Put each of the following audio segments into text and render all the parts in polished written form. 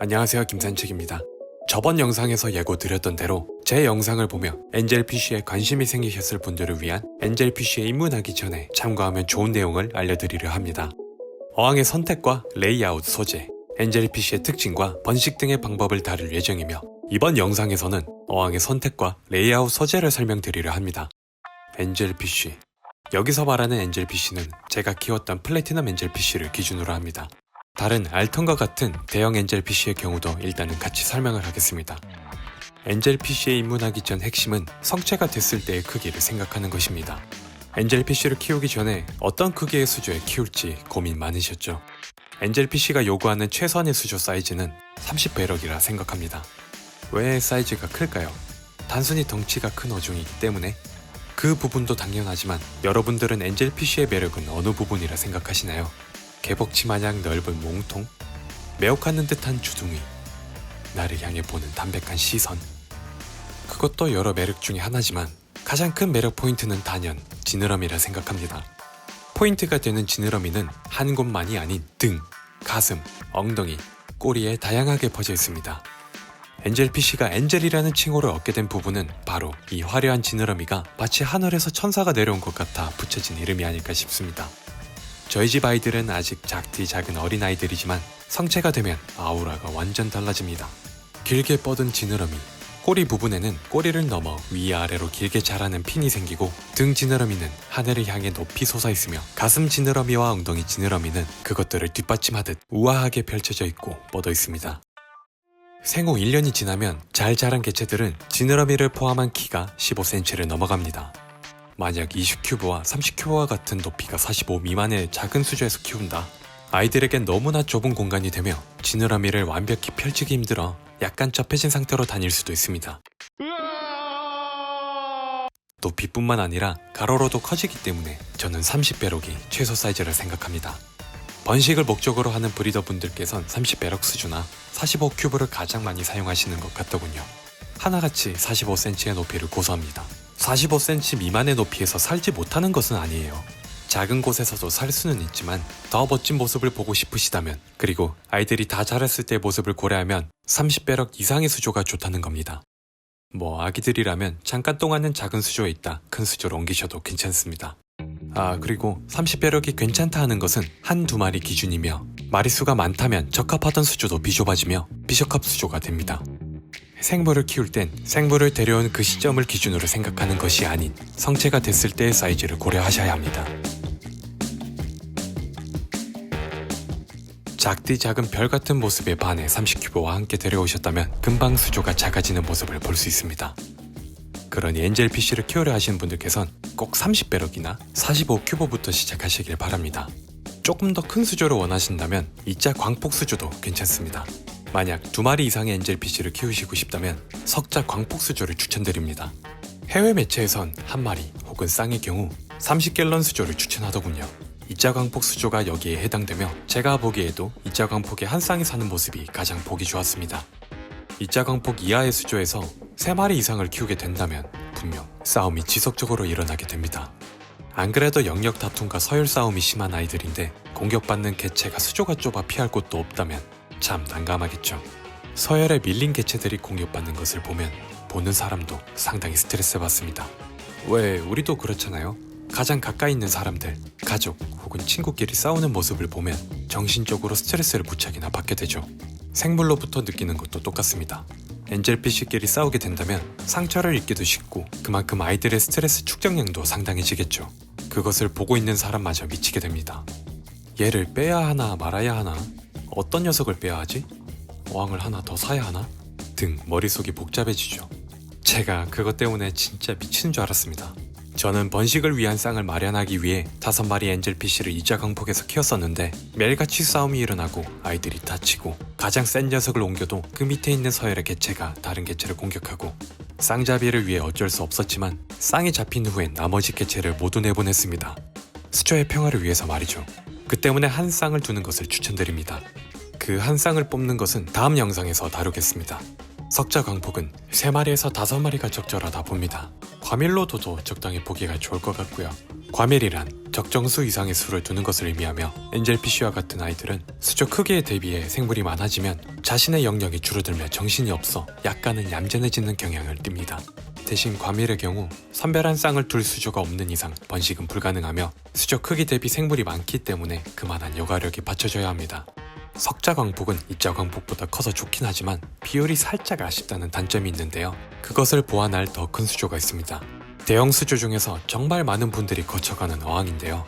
안녕하세요, 김산책입니다. 저번 영상에서 예고드렸던 대로 제 영상을 보며 엔젤피쉬에 관심이 생기셨을 분들을 위한 엔젤피쉬에 입문하기 전에 참고하면 좋은 내용을 알려드리려 합니다. 어항의 선택과 레이아웃 소재, 엔젤피쉬의 특징과 번식 등의 방법을 다룰 예정이며 이번 영상에서는 어항의 선택과 레이아웃 소재를 설명드리려 합니다. 엔젤피쉬, 여기서 말하는 엔젤피쉬는 제가 키웠던 플래티넘 엔젤피쉬를 기준으로 합니다. 다른 알턴과 같은 대형 엔젤피쉬의 경우도 일단은 같이 설명을 하겠습니다. 엔젤피쉬에 입문하기 전 핵심은 성체가 됐을 때의 크기를 생각하는 것입니다. 엔젤피쉬를 키우기 전에 어떤 크기의 수조에 키울지 고민 많으셨죠? 엔젤피쉬가 요구하는 최선의 수조 사이즈는 30배럭이라 생각합니다. 왜 사이즈가 클까요? 단순히 덩치가 큰 어종이기 때문에? 그 부분도 당연하지만 여러분들은 엔젤피쉬의 매력은 어느 부분이라 생각하시나요? 개복치 마냥 넓은 몸통, 매혹하는 듯한 주둥이, 나를 향해 보는 담백한 시선. 그것도 여러 매력 중에 하나지만 가장 큰 매력 포인트는 단연 지느러미라 생각합니다. 포인트가 되는 지느러미는 한 곳만이 아닌 등, 가슴, 엉덩이, 꼬리에 다양하게 퍼져 있습니다. 엔젤피쉬가 엔젤이라는 칭호를 얻게 된 부분은 바로 이 화려한 지느러미가 마치 하늘에서 천사가 내려온 것 같아 붙여진 이름이 아닐까 싶습니다. 저희 집 아이들은 아직 작은 어린아이들이지만 성체가 되면 아우라가 완전 달라집니다. 길게 뻗은 지느러미, 꼬리 부분에는 꼬리를 넘어 위아래로 길게 자라는 핀이 생기고 등 지느러미는 하늘을 향해 높이 솟아있으며 가슴 지느러미와 엉덩이 지느러미는 그것들을 뒷받침하듯 우아하게 펼쳐져 있고 뻗어 있습니다. 생후 1년이 지나면 잘 자란 개체들은 지느러미를 포함한 키가 15cm를 넘어갑니다. 만약 20큐브와 30큐브와 같은 높이가 45 미만의 작은 수조에서 키운다. 아이들에겐 너무나 좁은 공간이 되며 지느러미를 완벽히 펼치기 힘들어 약간 접해진 상태로 다닐 수도 있습니다. 높이뿐만 아니라 가로로도 커지기 때문에 저는 30배럭이 최소 사이즈를 생각합니다. 번식을 목적으로 하는 브리더분들께선 30배럭 수준나 45큐브를 가장 많이 사용하시는 것 같더군요. 하나같이 45cm의 높이를 고수합니다. 45cm 미만의 높이에서 살지 못하는 것은 아니에요. 작은 곳에서도 살 수는 있지만 더 멋진 모습을 보고 싶으시다면, 그리고 아이들이 다 자랐을 때의 모습을 고려하면 30배럭 이상의 수조가 좋다는 겁니다. 아기들이라면 잠깐 동안은 작은 수조에 있다 큰 수조로 옮기셔도 괜찮습니다. 그리고 30배럭이 괜찮다 하는 것은 한두 마리 기준이며 마리수가 많다면 적합하던 수조도 비좁아지며 비적합 수조가 됩니다. 생물을 키울 땐 생물을 데려온 그 시점을 기준으로 생각하는 것이 아닌 성체가 됐을 때의 사이즈를 고려하셔야 합니다. 작은 별 같은 모습에 반해 30큐브와 함께 데려오셨다면 금방 수조가 작아지는 모습을 볼 수 있습니다. 그러니 엔젤피쉬를 키우려 하시는 분들께선 꼭 30배럭이나 45큐브부터 시작하시길 바랍니다. 조금 더 큰 수조를 원하신다면 이자 광폭 수조도 괜찮습니다. 만약 2마리 이상의 엔젤피쉬를 키우시고 싶다면 석자 광폭 수조를 추천드립니다. 해외 매체에선 1마리 혹은 쌍의 경우 30갤런 수조를 추천하더군요. 이자 광폭 수조가 여기에 해당되며 제가 보기에도 이자 광폭에 한 쌍이 사는 모습이 가장 보기 좋았습니다. 이자 광폭 이하의 수조에서 3마리 이상을 키우게 된다면 분명 싸움이 지속적으로 일어나게 됩니다. 안 그래도 영역 다툼과 서열 싸움이 심한 아이들인데 공격받는 개체가 수조가 좁아 피할 곳도 없다면 참 난감하겠죠. 서열에 밀린 개체들이 공격받는 것을 보면 보는 사람도 상당히 스트레스 받습니다. 왜 우리도 그렇잖아요. 가장 가까이 있는 사람들, 가족 혹은 친구끼리 싸우는 모습을 보면 정신적으로 스트레스를 무척이나 받게 되죠. 생물로부터 느끼는 것도 똑같습니다. 엔젤피쉬끼리 싸우게 된다면 상처를 입기도 쉽고 그만큼 아이들의 스트레스 축적량도 상당해지겠죠. 그것을 보고 있는 사람마저 미치게 됩니다. 얘를 빼야 하나 말아야 하나? 어떤 녀석을 빼야 하지? 어항을 하나 더 사야 하나? 등 머릿속이 복잡해지죠. 제가 그것 때문에 진짜 미치는 줄 알았습니다. 저는 번식을 위한 쌍을 마련하기 위해 5마리 엔젤피쉬를 이자 광폭에서 키웠었는데 매일같이 싸움이 일어나고 아이들이 다치고 가장 센 녀석을 옮겨도 그 밑에 있는 서열의 개체가 다른 개체를 공격하고 쌍잡이를 위해 어쩔 수 없었지만 쌍이 잡힌 후엔 나머지 개체를 모두 내보냈습니다. 수조의 평화를 위해서 말이죠. 그 때문에 한 쌍을 두는 것을 추천드립니다. 그 한 쌍을 뽑는 것은 다음 영상에서 다루겠습니다. 석자 광폭은 3마리에서 5마리가 적절하다 봅니다. 과밀로 둬도 적당히 보기가 좋을 것 같고요. 과밀이란 적정수 이상의 수를 두는 것을 의미하며 엔젤피쉬와 같은 아이들은 수조 크기에 대비해 생물이 많아지면 자신의 영역이 줄어들며 정신이 없어 약간은 얌전해지는 경향을 띱니다. 대신 과밀의 경우 선별한 쌍을 둘 수조가 없는 이상 번식은 불가능하며 수조 크기 대비 생물이 많기 때문에 그만한 여과력이 받쳐져야 합니다. 석자광폭은 입자광폭보다 커서 좋긴 하지만 비율이 살짝 아쉽다는 단점이 있는데요. 그것을 보완할 더 큰 수조가 있습니다. 대형 수조 중에서 정말 많은 분들이 거쳐가는 어항인데요.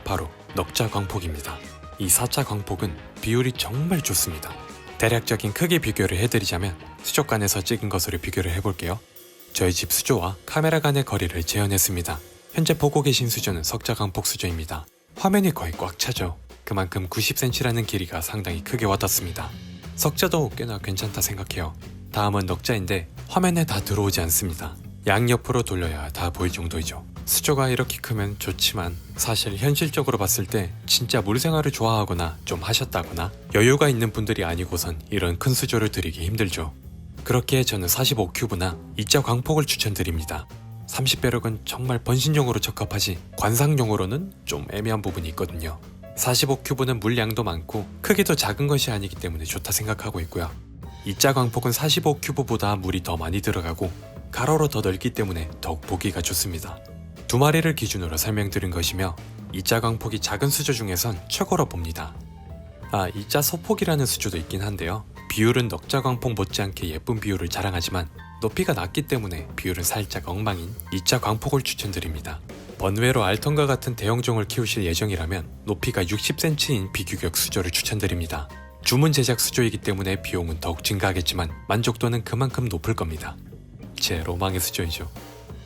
바로 넉자광폭입니다. 이 4차 광폭은 비율이 정말 좋습니다. 대략적인 크기 비교를 해드리자면 수족관에서 찍은 것으로 비교를 해볼게요. 저희 집 수조와 카메라 간의 거리를 재현했습니다. 현재 보고 계신 수조는 석자광폭 수조입니다. 화면이 거의 꽉 차죠. 그만큼 90cm라는 길이가 상당히 크게 와닿습니다. 석자도 꽤나 괜찮다 생각해요. 다음은 넉자인데 화면에 다 들어오지 않습니다. 양옆으로 돌려야 다 보일 정도이죠. 수조가 이렇게 크면 좋지만 사실 현실적으로 봤을 때 진짜 물생활을 좋아하거나 좀 하셨다거나 여유가 있는 분들이 아니고선 이런 큰 수조를 드리기 힘들죠. 그렇기에 저는 45큐브나 2자 광폭을 추천드립니다. 30배럭은 정말 번신용으로 적합하지 관상용으로는 좀 애매한 부분이 있거든요. 45큐브는 물량도 많고 크기도 작은 것이 아니기 때문에 좋다 생각하고 있고요. 2자 광폭은 45큐브보다 물이 더 많이 들어가고 가로로 더 넓기 때문에 더욱 보기가 좋습니다. 두 마리를 기준으로 설명드린 것이며 2자 광폭이 작은 수조 중에선 최고로 봅니다. 2자 소폭이라는 수조도 있긴 한데요. 비율은 넉자 광폭 못지않게 예쁜 비율을 자랑하지만 높이가 낮기 때문에 비율은 살짝 엉망인 2자 광폭을 추천드립니다. 번외로 알턴과 같은 대형종을 키우실 예정이라면 높이가 60cm인 비규격 수조를 추천드립니다. 주문 제작 수조이기 때문에 비용은 더욱 증가하겠지만 만족도는 그만큼 높을 겁니다. 제 로망의 수조이죠.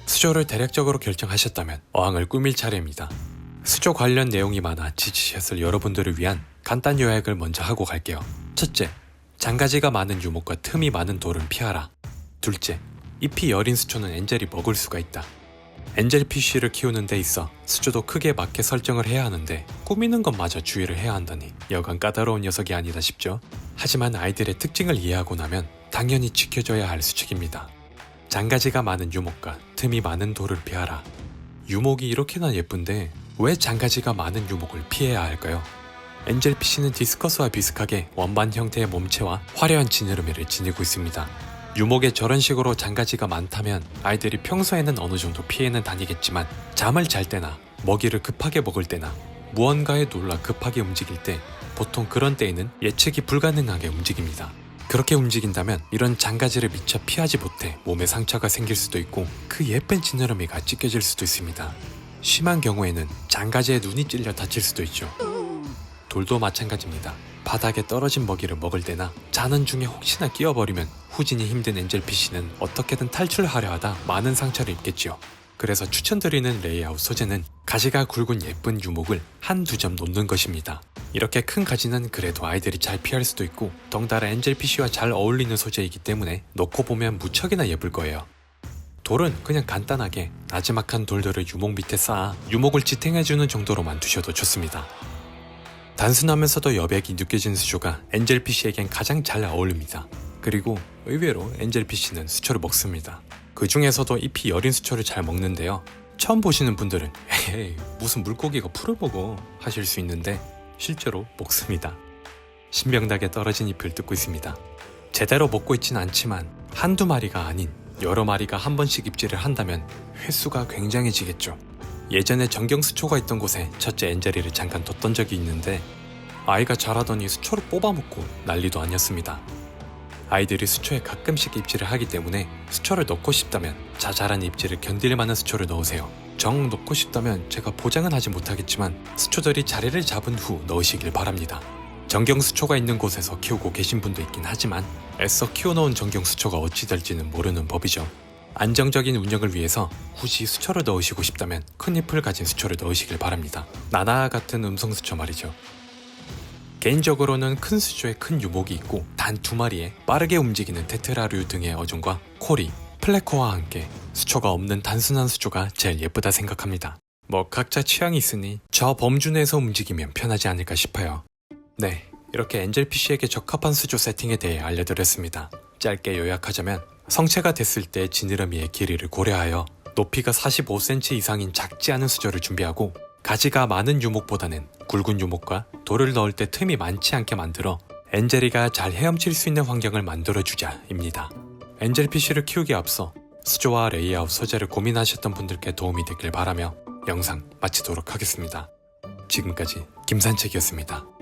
수조를 대략적으로 결정하셨다면 어항을 꾸밀 차례입니다. 수조 관련 내용이 많아 지치셨을 여러분들을 위한 간단 요약을 먼저 하고 갈게요. 첫째, 장가지가 많은 유목과 틈이 많은 돌은 피하라. 둘째, 잎이 여린 수초는 엔젤이 먹을 수가 있다. 엔젤피쉬를 키우는 데 있어 수조도 크기에 맞게 설정을 해야 하는데 꾸미는 것마저 주의를 해야 한다니 여간 까다로운 녀석이 아니다 싶죠. 하지만 아이들의 특징을 이해하고 나면 당연히 지켜줘야 할 수칙입니다. 장가지가 많은 유목과 틈이 많은 돌을 피하라. 유목이 이렇게나 예쁜데 왜 장가지가 많은 유목을 피해야 할까요? 엔젤피쉬는 디스커스와 비슷하게 원반 형태의 몸체와 화려한 지느러미를 지니고 있습니다. 유목에 저런 식으로 장가지가 많다면 아이들이 평소에는 어느 정도 피해는 다니겠지만 잠을 잘 때나 먹이를 급하게 먹을 때나 무언가에 놀라 급하게 움직일 때 보통 그런 때에는 예측이 불가능하게 움직입니다. 그렇게 움직인다면 이런 장가지를 미처 피하지 못해 몸에 상처가 생길 수도 있고 그 예쁜 지느러미가 찢겨질 수도 있습니다. 심한 경우에는 장가지에 눈이 찔려 다칠 수도 있죠. 돌도 마찬가지입니다. 바닥에 떨어진 먹이를 먹을 때나 자는 중에 혹시나 끼어버리면 후진이 힘든 엔젤피쉬는 어떻게든 탈출하려 하다 많은 상처를 입겠지요. 그래서 추천드리는 레이아웃 소재는 가지가 굵은 예쁜 유목을 한두 점 놓는 것입니다. 이렇게 큰 가지는 그래도 아이들이 잘 피할 수도 있고 덩달아 엔젤피쉬와 잘 어울리는 소재이기 때문에 놓고 보면 무척이나 예쁠 거예요. 돌은 그냥 간단하게 나지막한 돌들을 유목 밑에 쌓아 유목을 지탱해주는 정도로만 두셔도 좋습니다. 단순하면서도 여백이 느껴지는 수조가 엔젤피쉬에겐 가장 잘 어울립니다. 그리고 의외로 엔젤피쉬는 수초를 먹습니다. 그 중에서도 잎이 여린 수초를 잘 먹는데요. 처음 보시는 분들은 에이 무슨 물고기가 풀을 먹어 하실 수 있는데 실제로 먹습니다. 신명나게 떨어진 잎을 뜯고 있습니다. 제대로 먹고 있진 않지만 한두 마리가 아닌 여러 마리가 한 번씩 입질을 한다면 횟수가 굉장해지겠죠. 예전에 정경수초가 있던 곳에 첫째 엔젤이를 잠깐 뒀던 적이 있는데 아이가 자라더니 수초를 뽑아먹고 난리도 아니었습니다. 아이들이 수초에 가끔씩 입질을 하기 때문에 수초를 넣고 싶다면 자잘한 입질을 견딜 만한 수초를 넣으세요. 정 넣고 싶다면 제가 보장은 하지 못하겠지만 수초들이 자리를 잡은 후 넣으시길 바랍니다. 정경수초가 있는 곳에서 키우고 계신 분도 있긴 하지만 애써 키워놓은 정경수초가 어찌 될지는 모르는 법이죠. 안정적인 운영을 위해서 굳이 수초를 넣으시고 싶다면 큰 잎을 가진 수초를 넣으시길 바랍니다. 나나 같은 음성수초 말이죠. 개인적으로는 큰 수조에 큰 유목이 있고 단 두 마리의 빠르게 움직이는 테트라류 등의 어종과 코리, 플래코와 함께 수초가 없는 단순한 수조가 제일 예쁘다 생각합니다. 뭐 각자 취향이 있으니 저 범주 내에서 움직이면 편하지 않을까 싶어요. 네, 이렇게 엔젤피쉬에게 적합한 수조 세팅에 대해 알려드렸습니다. 짧게 요약하자면 성체가 됐을 때 지느러미의 길이를 고려하여 높이가 45cm 이상인 작지 않은 수조를 준비하고 가지가 많은 유목보다는 굵은 유목과 돌을 넣을 때 틈이 많지 않게 만들어 엔젤이가 잘 헤엄칠 수 있는 환경을 만들어주자입니다. 엔젤피쉬를 키우기에 앞서 수조와 레이아웃 소재를 고민하셨던 분들께 도움이 됐길 바라며 영상 마치도록 하겠습니다. 지금까지 김산책이었습니다.